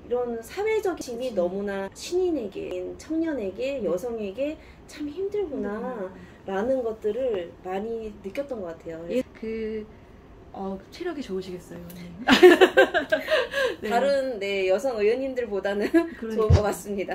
이런 사회적인 힘이 너무나 신인에게, 청년에게, 여성에게 참 힘들구나 라는 것들을 많이 느꼈던 것 같아요. 체력이 좋으시겠어요. 네. 다른 여성 의원님들보다는 좋은 것 같습니다.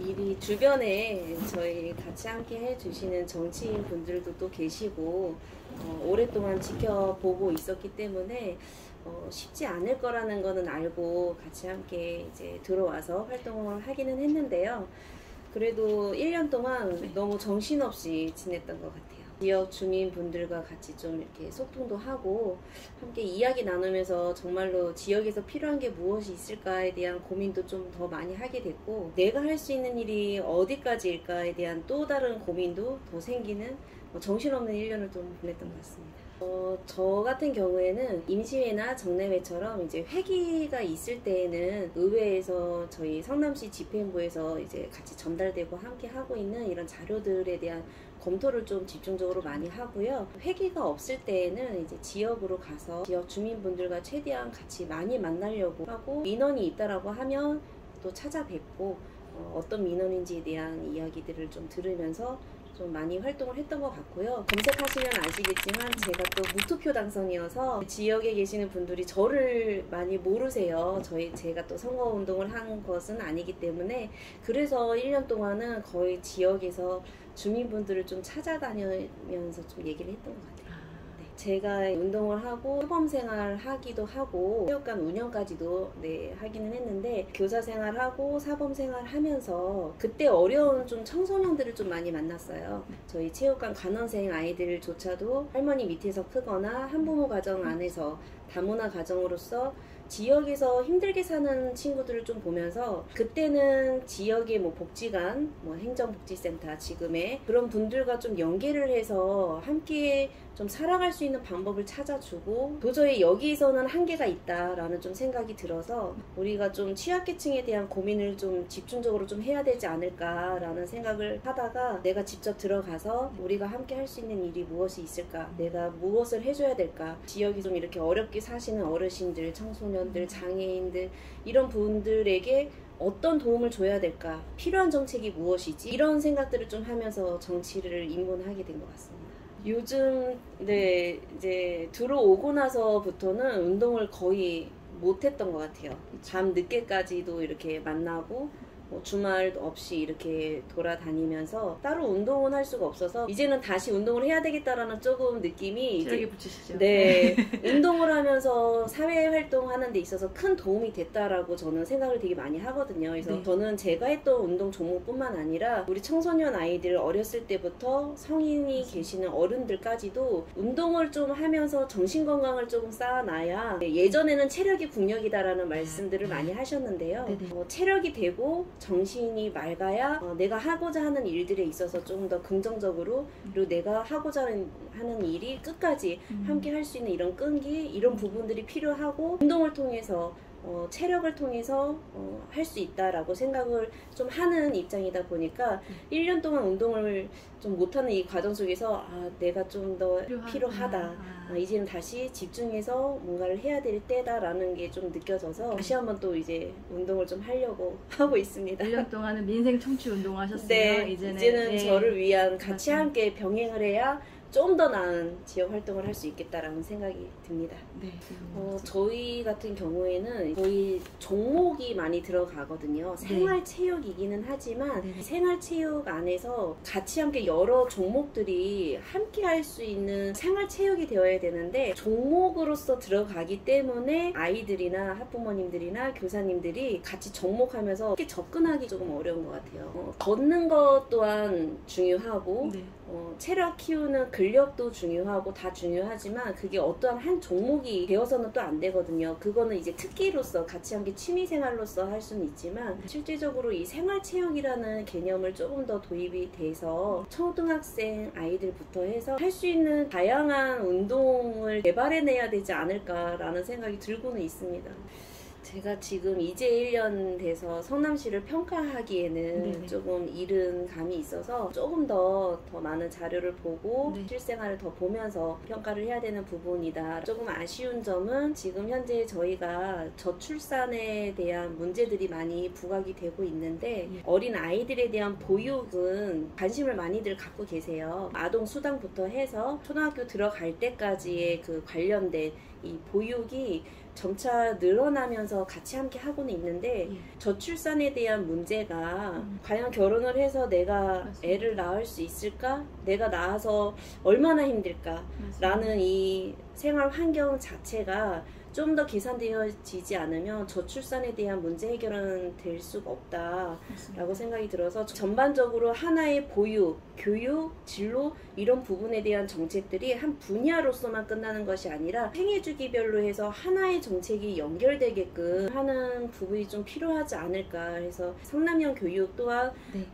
이 주변에 저희 같이 함께 해주시는 정치인 분들도 또 계시고 오랫동안 지켜보고 있었기 때문에 쉽지 않을 거라는 거는 알고 같이 함께 이제 들어와서 활동을 하기는 했는데요. 그래도 1년 동안 너무 정신없이 지냈던 것 같아요. 지역 주민분들과 같이 좀 이렇게 소통도 하고 함께 이야기 나누면서 정말로 지역에서 필요한 게 무엇이 있을까에 대한 고민도 좀 더 많이 하게 됐고, 내가 할 수 있는 일이 어디까지일까에 대한 또 다른 고민도 더 생기는 정신없는 1년을 좀 보냈던 것 같습니다. 저 같은 경우에는 임시회나 정례회처럼 이제 회기가 있을 때에는 의회에서 저희 성남시 집행부에서 이제 같이 전달되고 함께 하고 있는 이런 자료들에 대한 검토를 좀 집중적으로 많이 하고요. 회기가 없을 때에는 이제 지역으로 가서 지역 주민분들과 최대한 같이 많이 만나려고 하고, 민원이 있다라고 하면 또 찾아뵙고 어떤 민원인지에 대한 이야기들을 좀 들으면서 좀 많이 활동을 했던 것 같고요. 검색하시면 아시겠지만 제가 또 무투표 당선이어서 지역에 계시는 분들이 저를 많이 모르세요. 제가 또 선거운동을 한 것은 아니기 때문에, 그래서 1년 동안은 거의 지역에서 주민분들을 좀 찾아다니면서 좀 얘기를 했던 것 같아요. 제가 운동을 하고 사범생활 하기도 하고 체육관 운영까지도 하기는 했는데, 교사 생활하고 사범생활 하면서 그때 어려운 좀 청소년들을 좀 많이 만났어요. 저희 체육관 관원생 아이들조차도 할머니 밑에서 크거나 한부모 가정 안에서 다문화 가정으로서 지역에서 힘들게 사는 친구들을 좀 보면서, 그때는 지역의 복지관, 행정복지센터 지금의 그런 분들과 좀 연계를 해서 함께 좀 살아갈 수 있는 방법을 찾아주고, 도저히 여기서는 한계가 있다라는 좀 생각이 들어서 우리가 좀 취약계층에 대한 고민을 좀 집중적으로 좀 해야 되지 않을까라는 생각을 하다가, 내가 직접 들어가서 우리가 함께 할 수 있는 일이 무엇이 있을까, 내가 무엇을 해줘야 될까, 지역이 좀 이렇게 어렵게 사시는 어르신들, 청소년들, 장애인들 이런 분들에게 어떤 도움을 줘야 될까, 필요한 정책이 무엇이지, 이런 생각들을 좀 하면서 정치를 입문하게 된 것 같습니다. 요즘 이제 들어오고 나서부터는 운동을 거의 못했던 것 같아요. 밤 늦게까지도 이렇게 만나고 주말 없이 이렇게 돌아다니면서 따로 운동은 할 수가 없어서, 이제는 다시 운동을 해야 되겠다라는 조금 느낌이 체력이 붙이시죠. 네. 운동을 하면서 사회 활동하는 데 있어서 큰 도움이 됐다라고 저는 생각을 되게 많이 하거든요. 그래서 저는 제가 했던 운동 종목뿐만 아니라 우리 청소년 아이들 어렸을 때부터 성인이 계시는 어른들까지도 운동을 좀 하면서 정신건강을 조금 쌓아놔야, 예전에는 체력이 국력이다라는 말씀들을 많이 하셨는데요. 체력이 되고 정신이 맑아야 내가 하고자 하는 일들에 있어서 좀 더 긍정적으로, 그리고 내가 하고자 하는 일이 끝까지 함께 할 수 있는 이런 끈기, 이런 부분들이 필요하고, 운동을 통해서 체력을 통해서 할 수 있다라고 생각을 좀 하는 입장이다 보니까 1년 동안 운동을 좀 못하는 이 과정 속에서 내가 좀 더 필요하다. 이제는 다시 집중해서 뭔가를 해야 될 때다라는 게 좀 느껴져서 다시 한번 또 이제 운동을 좀 하려고 하고 있습니다. 1년 동안은 민생 청취 운동하셨어요. 네, 이제는 저를 위한 같이 함께 병행을 해야 좀 더 나은 지역 활동을 할 수 있겠다라는 생각이 듭니다. 저희 같은 경우에는 거의 종목이 많이 들어가거든요. 생활체육이기는 하지만 생활체육 안에서 같이 함께 여러 종목들이 함께 할 수 있는 생활체육이 되어야 되는데, 종목으로서 들어가기 때문에 아이들이나 학부모님들이나 교사님들이 같이 접목하면서 쉽게 접근하기 조금 어려운 것 같아요. 걷는 것 또한 중요하고 체력 키우는 근력도 중요하고 다 중요하지만, 그게 어떠한 한 종목이 되어서는 또 안 되거든요. 그거는 이제 특기로서 같이 함께 취미생활로서 할 수는 있지만, 실질적으로 이 생활체육이라는 개념을 조금 더 도입이 돼서 초등학생 아이들부터 해서 할 수 있는 다양한 운동을 개발해내야 되지 않을까라는 생각이 들고는 있습니다. 제가 지금 이제 1년 돼서 성남시를 평가하기에는 네네. 조금 이른 감이 있어서 조금 더 많은 자료를 보고 네. 실생활을 더 보면서 평가를 해야 되는 부분이다. 조금 아쉬운 점은 지금 현재 저희가 저출산에 대한 문제들이 많이 부각이 되고 있는데 예. 어린 아이들에 대한 보육은 관심을 많이들 갖고 계세요. 아동 수당부터 해서 초등학교 들어갈 때까지의 그 관련된 이 보육이 점차 늘어나면서 같이 함께 하고는 있는데 예. 저출산에 대한 문제가 과연 결혼을 해서 내가 맞습니다. 애를 낳을 수 있을까? 내가 낳아서 얼마나 힘들까? 라는 이 생활 환경 자체가 좀 더 개선되어지지 않으면 저출산에 대한 문제 해결은 될 수가 없다라고 생각이 들어서 전반적으로 하나의 보육, 교육, 진로 이런 부분에 대한 정책들이 한 분야로서만 끝나는 것이 아니라 생애주기별로 해서 하나의 정책이 연결되게끔 하는 부분이 좀 필요하지 않을까 해서 성남형 교육 또한 네.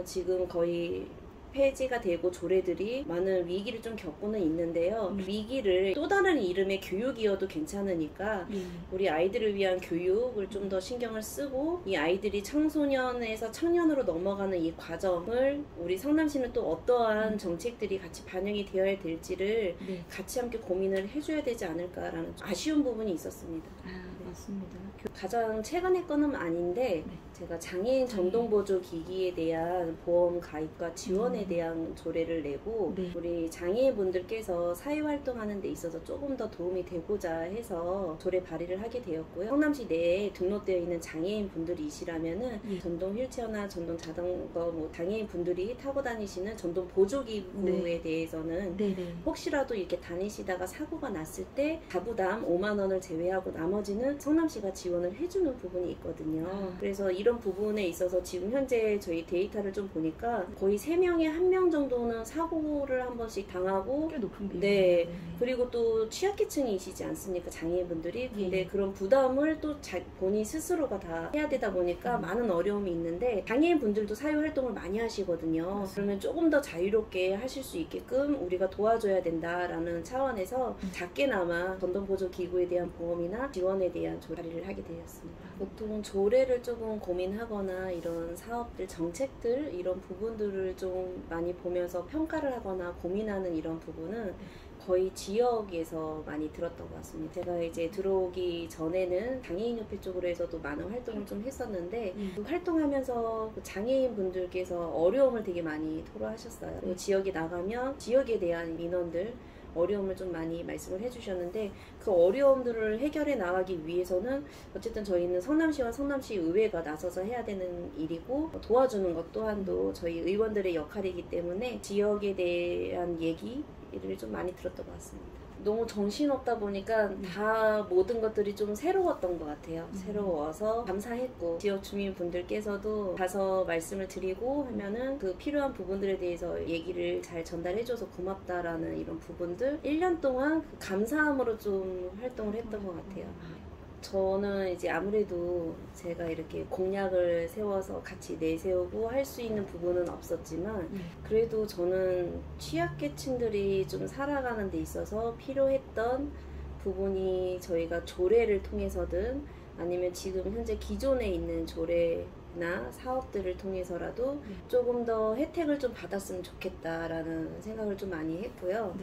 지금 거의 폐지가 되고 조례들이 많은 위기를 좀 겪고는 있는데요. 위기를 또 다른 이름의 교육이어도 괜찮으니까 예. 우리 아이들을 위한 교육을 좀 더 신경을 쓰고 이 아이들이 청소년에서 청년으로 넘어가는 이 과정을 우리 성남시는 또 어떠한 정책들이 같이 반영이 되어야 될지를 네. 같이 함께 고민을 해줘야 되지 않을까라는 좀 아쉬운 부분이 있었습니다. 맞습니다. 가장 최근의 거는 아닌데 네. 제가 장애인 전동보조기기에 대한 보험 가입과 지원에 대한 조례를 내고 네. 우리 장애인분들께서 사회활동하는 데 있어서 조금 더 도움이 되고자 해서 조례 발의를 하게 되었고요. 성남시 내에 등록되어 있는 장애인분들이시라면은 예. 전동 휠체어나 전동 자전거 장애인분들이 타고 다니시는 전동 보조기구에 네. 대해서는 네네. 혹시라도 이렇게 다니시다가 사고가 났을 때 자부담 5만 원을 제외하고 나머지는 성남시가 지원을 해주는 부분이 있거든요. 그래서 이런 부분에 있어서 지금 현재 저희 데이터를 좀 보니까 거의 3명에 1명 정도는 사고를 한 번씩 당하고 꽤 높은 비율. 네. 그리고 또 취약계층이시지 않습니까? 장애인분들이. 근데 예. 그런 부담을 또 본인 스스로가 다 해야 되다 보니까 많은 어려움이 있는데 장애인분들도 사회활동을 많이 하시거든요. 그러면 조금 더 자유롭게 하실 수 있게끔 우리가 도와줘야 된다라는 차원에서 작게나마 전동보조기구에 대한 보험이나 지원에 대한 조례를 하게 되었습니다. 보통 조례를 조금 고민하거나 이런 사업들, 정책들 이런 부분들을 좀 많이 보면서 평가를 하거나 고민하는 이런 부분은 거의 지역에서 많이 들었던 것 같습니다. 제가 이제 들어오기 전에는 장애인협회 쪽으로 해서도 많은 활동을 좀 했었는데 그 활동하면서 그 장애인분들께서 어려움을 되게 많이 토로하셨어요. 그리고 지역에 나가면 지역에 대한 민원들 어려움을 좀 많이 말씀을 해주셨는데 그 어려움들을 해결해 나가기 위해서는 어쨌든 저희는 성남시와 성남시 의회가 나서서 해야 되는 일이고 도와주는 것 또한도 저희 의원들의 역할이기 때문에 지역에 대한 얘기를 좀 많이 들었던 것 같습니다. 너무 정신없다 보니까 다 모든 것들이 좀 새로웠던 것 같아요. 새로워서 감사했고 지역 주민분들께서도 가서 말씀을 드리고 하면은 그 필요한 부분들에 대해서 얘기를 잘 전달해줘서 고맙다라는 이런 부분들 1년 동안 그 감사함으로 좀 활동을 했던 것 같아요. 저는 이제 아무래도 제가 이렇게 공약을 세워서 같이 내세우고 할 수 있는 부분은 없었지만 그래도 저는 취약계층들이 좀 살아가는 데 있어서 필요했던 부분이 저희가 조례를 통해서든 아니면 지금 현재 기존에 있는 조례나 사업들을 통해서라도 조금 더 혜택을 좀 받았으면 좋겠다라는 생각을 좀 많이 했고요.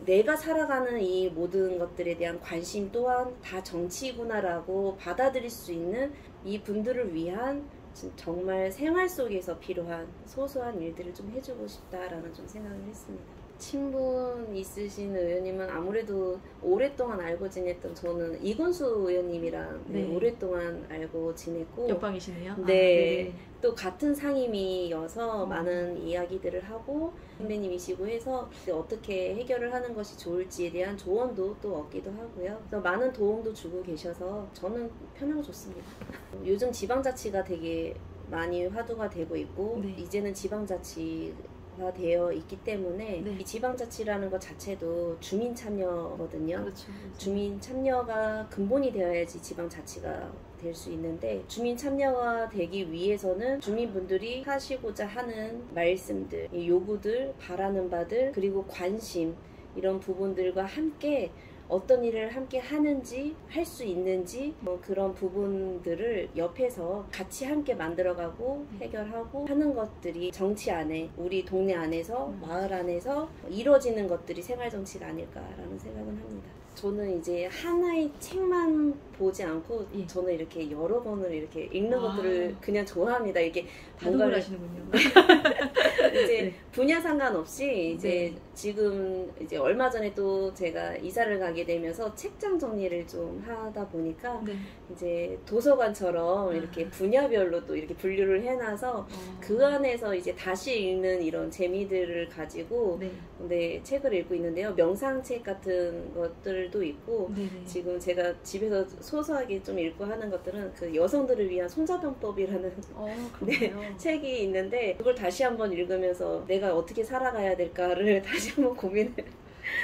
내가 살아가는 이 모든 것들에 대한 관심 또한 다 정치구나라고 받아들일 수 있는 이 분들을 위한 정말 생활 속에서 필요한 소소한 일들을 좀 해주고 싶다라는 좀 생각을 했습니다. 친분 있으신 의원님은 아무래도 오랫동안 알고 지냈던 저는 이군수 의원님이랑 오랫동안 알고 지냈고 옆방이시네요. 네. 또 같은 상임이어서 많은 이야기들을 하고 선배님이시고 해서 어떻게 해결을 하는 것이 좋을지에 대한 조언도 또 얻기도 하고요. 그래서 많은 도움도 주고 계셔서 저는 편하고 좋습니다. 요즘 지방자치가 되게 많이 화두가 되고 있고 이제는 지방자치가 되어 있기 때문에 이 지방자치라는 것 자체도 주민 참여거든요. 그렇죠. 주민 참여가 근본이 되어야지 지방자치가 될 수 있는데 주민 참여가 되기 위해서는 주민분들이 하시고자 하는 말씀들, 요구들, 바라는 바들 그리고 관심 이런 부분들과 함께 어떤 일을 함께 하는지, 할 수 있는지 그런 부분들을 옆에서 같이 함께 만들어가고 해결하고 하는 것들이 정치 안에, 우리 동네 안에서, 마을 안에서 이루어지는 것들이 생활정치가 아닐까라는 생각은 합니다. 저는 이제 하나의 책만 보지 않고 예. 저는 이렇게 여러 권을 이렇게 읽는 것들을 그냥 좋아합니다. 이렇게 다독을 하시는군요. 이제 네. 분야 상관없이 이제 네. 지금 이제 얼마 전에 또 제가 이사를 가게 되면서 책장 정리를 좀 하다 보니까 네. 이제 도서관처럼 이렇게 분야별로 또 이렇게 분류를 해놔서 그 안에서 이제 다시 읽는 이런 재미들을 가지고 네. 네, 책을 읽고 있는데요. 명상책 같은 것들도 있고 네네. 지금 제가 집에서 소소하게 좀 읽고 하는 것들은 그 여성들을 위한 손자병법이라는 그렇군요. 책이 있는데 그걸 다시 한번 읽으면서 내가 어떻게 살아가야 될까를 다시 한번 고민을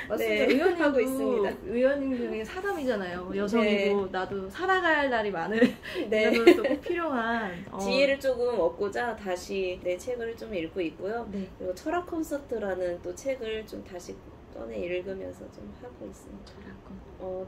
맞습니다. 네, 의원님도 하고 있습니다. 의원님 중에 사람이잖아요. 여성이고 네. 나도 살아가야 할 날이 많은 네. 의원으로서 꼭 필요한 지혜를 조금 얻고자 다시 내 책을 좀 읽고 있고요. 네. 그리고 철학 콘서트라는 또 책을 좀 다시 꺼내 읽으면서 좀 하고 있습니다.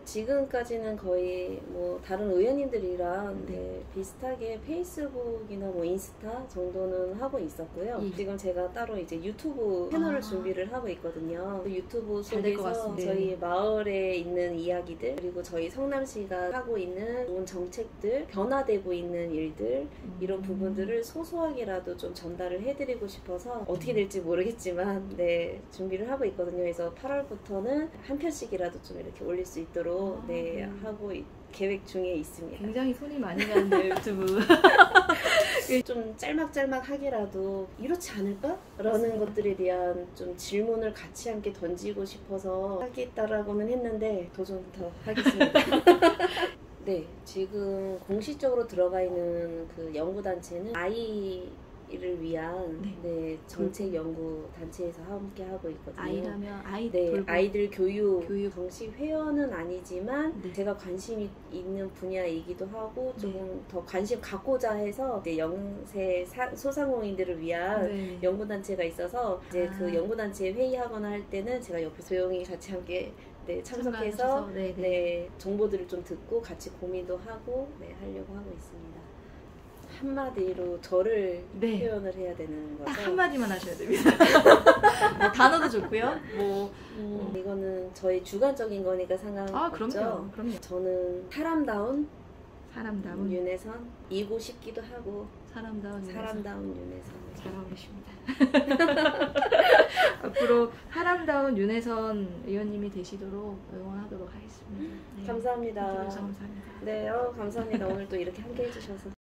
지금까지는 거의 뭐 다른 의원님들이랑 네, 비슷하게 페이스북이나 뭐 인스타 정도는 하고 있었고요. 예. 지금 제가 따로 이제 유튜브 채널을 준비를 하고 있거든요. 그 유튜브 잘 될 것 속에서 같습니다. 저희 마을에 있는 이야기들 그리고 저희 성남시가 하고 있는 좋은 정책들, 변화되고 있는 일들 이런 부분들을 소소하게라도 좀 전달을 해드리고 싶어서 어떻게 될지 모르겠지만 네 준비를 하고 있거든요. 그래서 8월부터는 한 편씩이라도 좀 이렇게 올릴 수 있도록 네 하고 계획 중에 있습니다. 굉장히 손이 많이 가는데요, 유튜브. 좀 짤막짤막하게라도 이렇지 않을까? 라는 것들에 대한 좀 질문을 같이 함께 던지고 싶어서 하겠다라고는 했는데 도전 더 하겠습니다. 네, 지금 공식적으로 들어가 있는 그 연구단체는 아이를 위한 네, 정책 연구 단체에서 함께 하고 있거든요. 아이라면 아이 네, 돌봄. 아이들 교육 정식 회원은 아니지만 네. 제가 관심이 있는 분야이기도 하고 조금 네. 더 관심 갖고자 해서 이제 영세 소상공인들을 위한 네. 연구단체가 있어서 이제 그 연구단체에 회의하거나 할 때는 제가 옆에 조용히 같이 함께 네, 참석해서 참가하셔서, 네, 네. 네, 정보들을 좀 듣고 같이 고민도 하고 네, 하려고 하고 있습니다. 한마디로 저를 네. 표현을 해야 되는 거죠. 딱 한마디만 하셔야 됩니다. 뭐 단어도 좋고요. 뭐 이거는 저의 주관적인 거니까 상관없죠. 그럼요. 저는 사람다운 사람다운 윤혜선이고 싶기도 하고 사람다운 윤혜선 잘하고 계십니다. 앞으로 사람다운 윤혜선 의원님이 되시도록 응원하도록 하겠습니다. 네. 감사합니다. 감사합니다. 네, 감사합니다. 오늘 또 이렇게 함께 해주셔서.